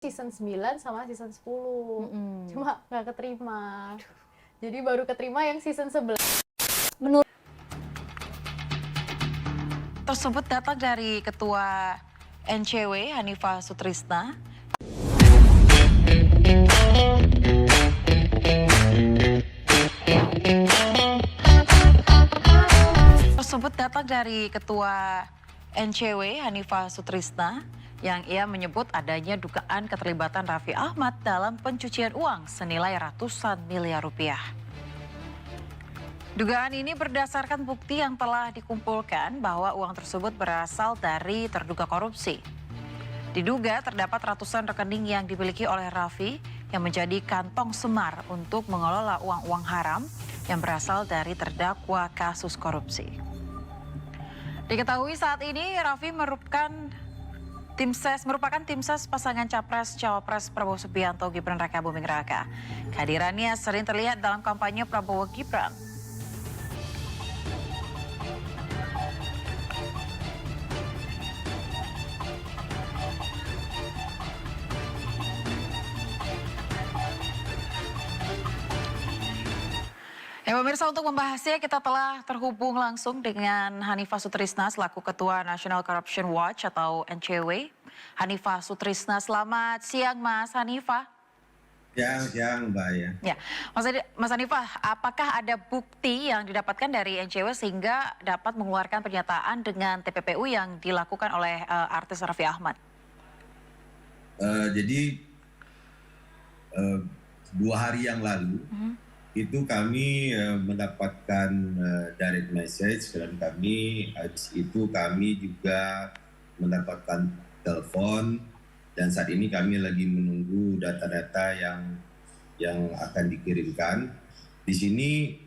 season 9 sama season 10. Cuma nggak keterima. Jadi baru keterima yang season 11. Menurut tersebut datang dari Ketua NCW Hanifah Sutrisna. Tersebut datang dari Ketua NCW Hanifah Sutrisna yang ia menyebut adanya dugaan keterlibatan Raffi Ahmad dalam pencucian uang senilai ratusan miliar rupiah. Dugaan ini berdasarkan bukti yang telah dikumpulkan bahwa uang tersebut berasal dari terduga korupsi. Diduga terdapat ratusan rekening yang dimiliki oleh Raffi yang menjadi kantong semar untuk mengelola uang-uang haram yang berasal dari terdakwa kasus korupsi. Diketahui saat ini Raffi merupakan tim ses pasangan Capres-Cawapres Prabowo Subianto Gibran Raka Buming Raka. Kehadirannya sering terlihat dalam kampanye Prabowo Gibran. Pemirsa, untuk membahasnya kita telah terhubung langsung dengan Hanifah Sutrisna selaku Ketua National Corruption Watch atau NCW. Hanifah Sutrisna, selamat siang Mas Hanifah. Siang Mbak ya. Ya, Mas Hanifah, apakah ada bukti yang didapatkan dari NCW sehingga dapat mengeluarkan pernyataan dengan TPPU yang dilakukan oleh artis Raffi Ahmad? Jadi 2 hari yang lalu itu kami mendapatkan direct message dan habis itu kami juga mendapatkan telepon dan saat ini kami lagi menunggu data-data yang akan dikirimkan. Di sini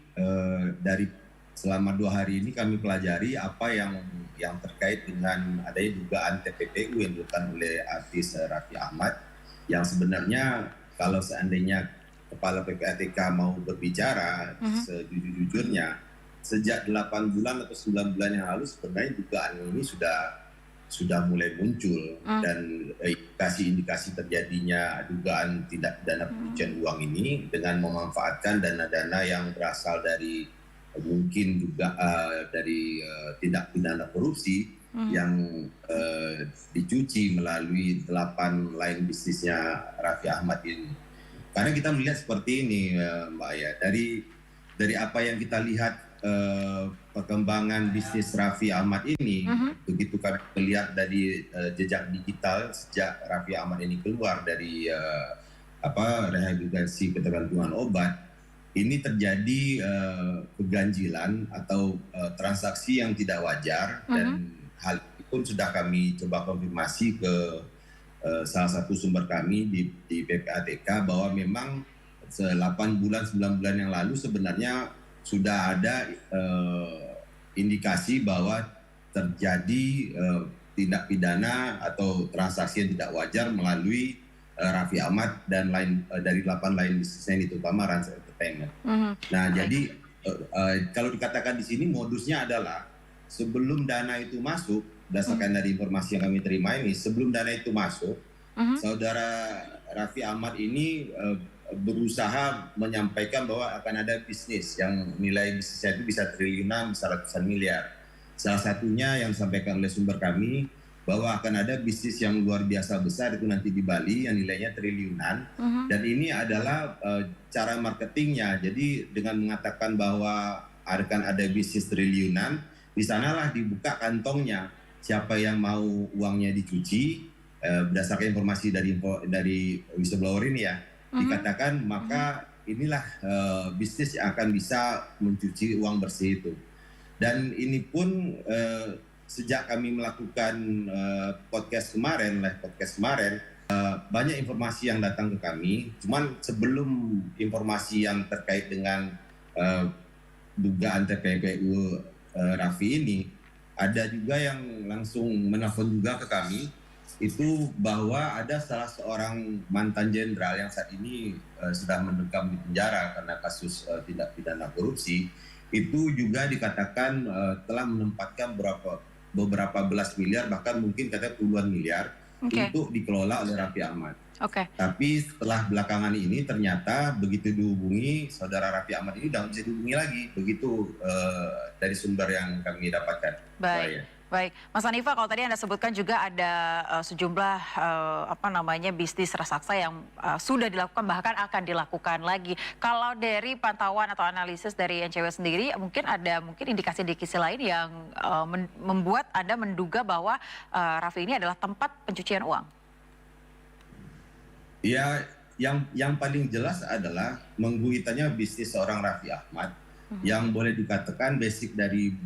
dari selama 2 hari ini kami pelajari apa yang terkait dengan adanya dugaan TPPU yang dilakukan oleh artis Raffi Ahmad yang sebenarnya kalau seandainya Kepala PPATK mau berbicara sejujur-jujurnya, sejak 8 bulan atau 9 bulan yang lalu sebenarnya dugaan ini sudah mulai muncul dan indikasi terjadinya dugaan tindak pidana pencucian uang ini dengan memanfaatkan dana-dana yang berasal dari mungkin juga dari tindak pidana korupsi yang dicuci melalui 8 lain bisnisnya Raffi Ahmad ini. Karena kita melihat seperti ini Mbak ya, dari apa yang kita lihat perkembangan bisnis Raffi Ahmad ini, begitu kami melihat dari jejak digital sejak Raffi Ahmad ini keluar dari rehabilitasi ketergantungan obat, ini terjadi keganjilan atau transaksi yang tidak wajar dan hal itu pun sudah kami coba konfirmasi ke salah satu sumber kami di PPATK bahwa memang 8 bulan 9 bulan yang lalu sebenarnya sudah ada indikasi bahwa terjadi tindak pidana atau transaksi yang tidak wajar melalui Raffi Ahmad dan dari 8 lain bisnisnya ini terutama Rans Entertainment. Nah, jadi kalau dikatakan di sini modusnya adalah sebelum dana itu masuk, berdasarkan dari informasi yang kami terima ini, sebelum dana itu masuk, saudara Raffi Ahmad ini berusaha menyampaikan bahwa akan ada bisnis yang nilai bisnisnya itu bisa triliunan, bisa ratusan miliar. Salah satunya yang disampaikan oleh sumber kami bahwa akan ada bisnis yang luar biasa besar itu nanti di Bali yang nilainya triliunan, dan ini adalah cara marketingnya. Jadi dengan mengatakan bahwa akan ada bisnis triliunan, di sanalah dibuka kantongnya. Siapa yang mau uangnya dicuci, berdasarkan informasi dari whistleblower ini ya, dikatakan maka inilah bisnis yang akan bisa mencuci uang bersih itu. Dan ini pun sejak kami melakukan podcast kemarin, banyak informasi yang datang ke kami. Cuman sebelum informasi yang terkait dengan dugaan TPPU Raffi ini, ada juga yang langsung menelpon juga ke kami, itu bahwa ada salah seorang mantan jenderal yang saat ini sedang mendekam di penjara karena kasus tindak pidana korupsi, itu juga dikatakan telah menempatkan beberapa belas miliar, bahkan mungkin katanya puluhan miliar untuk dikelola oleh Raffi Ahmad. Oke. Tapi setelah belakangan ini ternyata begitu dihubungi, saudara Raffi Ahmad ini udah bisa dihubungi lagi. Begitu dari sumber yang kami dapatkan. Baik. Baik, Mas Hanifa, kalau tadi Anda sebutkan juga ada sejumlah bisnis raksasa yang sudah dilakukan bahkan akan dilakukan lagi. Kalau dari pantauan atau analisis dari NCW sendiri, mungkin ada indikasi-indikasi lain yang membuat Anda menduga bahwa Raffi ini adalah tempat pencucian uang. Ya, yang paling jelas adalah mengguitannya bisnis seorang Raffi Ahmad yang boleh dikatakan basic dari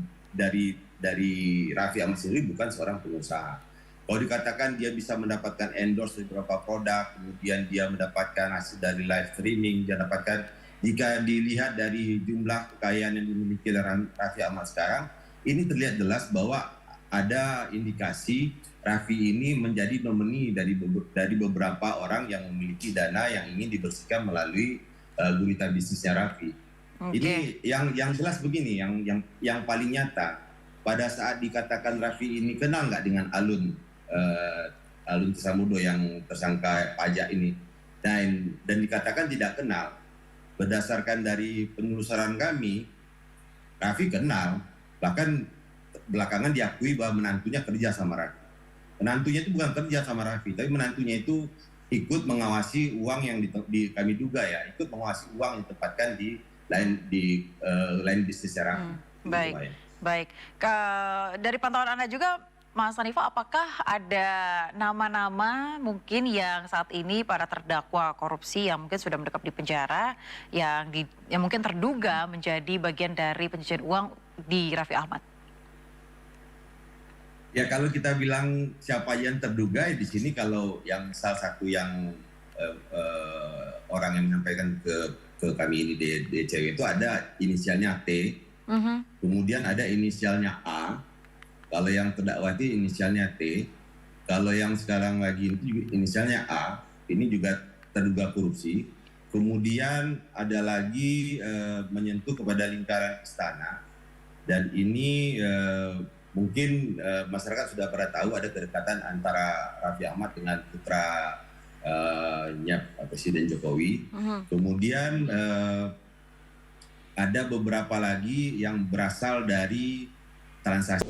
Raffi Ahmad sendiri bukan seorang pengusaha. Kalau dikatakan dia bisa mendapatkan endorse dari beberapa produk, kemudian dia mendapatkan hasil dari live streaming, dia dapatkan, jika dilihat dari jumlah kekayaan yang dimiliki oleh Raffi Ahmad sekarang, ini terlihat jelas bahwa ada indikasi Raffi ini menjadi nomini dari beberapa orang yang memiliki dana yang ingin dibersihkan melalui gurita bisnisnya Raffi. Ini yang jelas begini, yang paling nyata. Pada saat dikatakan Raffi ini kenal nggak dengan Alun Trisambodo yang tersangka pajak ini, dan dikatakan tidak kenal. Berdasarkan dari penelusuran kami, Raffi kenal, bahkan belakangan diakui bahwa menantunya kerja sama Raffi. Menantunya itu bukan kerja sama Raffi, tapi menantunya itu ikut mengawasi uang yang kami duga ya, ikut mengawasi uang yang ditempatkan di lain bisnisnya Raffi. Baik. Dari pantauan Anda juga, Mas Hanifa, apakah ada nama-nama mungkin yang saat ini para terdakwa korupsi yang mungkin sudah mendekam di penjara, yang mungkin terduga menjadi bagian dari pencucian uang di Raffi Ahmad? Ya, kalau kita bilang siapa yang terduga di sini, kalau yang salah satu yang orang yang menyampaikan ke kami ini DCW itu ada inisialnya T. Kemudian ada inisialnya A, kalau yang terdakwa itu inisialnya T, kalau yang sekarang lagi itu juga inisialnya A, ini juga terduga korupsi. Kemudian ada lagi menyentuh kepada lingkaran istana, dan ini mungkin masyarakat sudah pada tahu ada kedekatan antara Raffi Ahmad dengan putra Presiden Jokowi. Kemudian ada beberapa lagi yang berasal dari transaksi.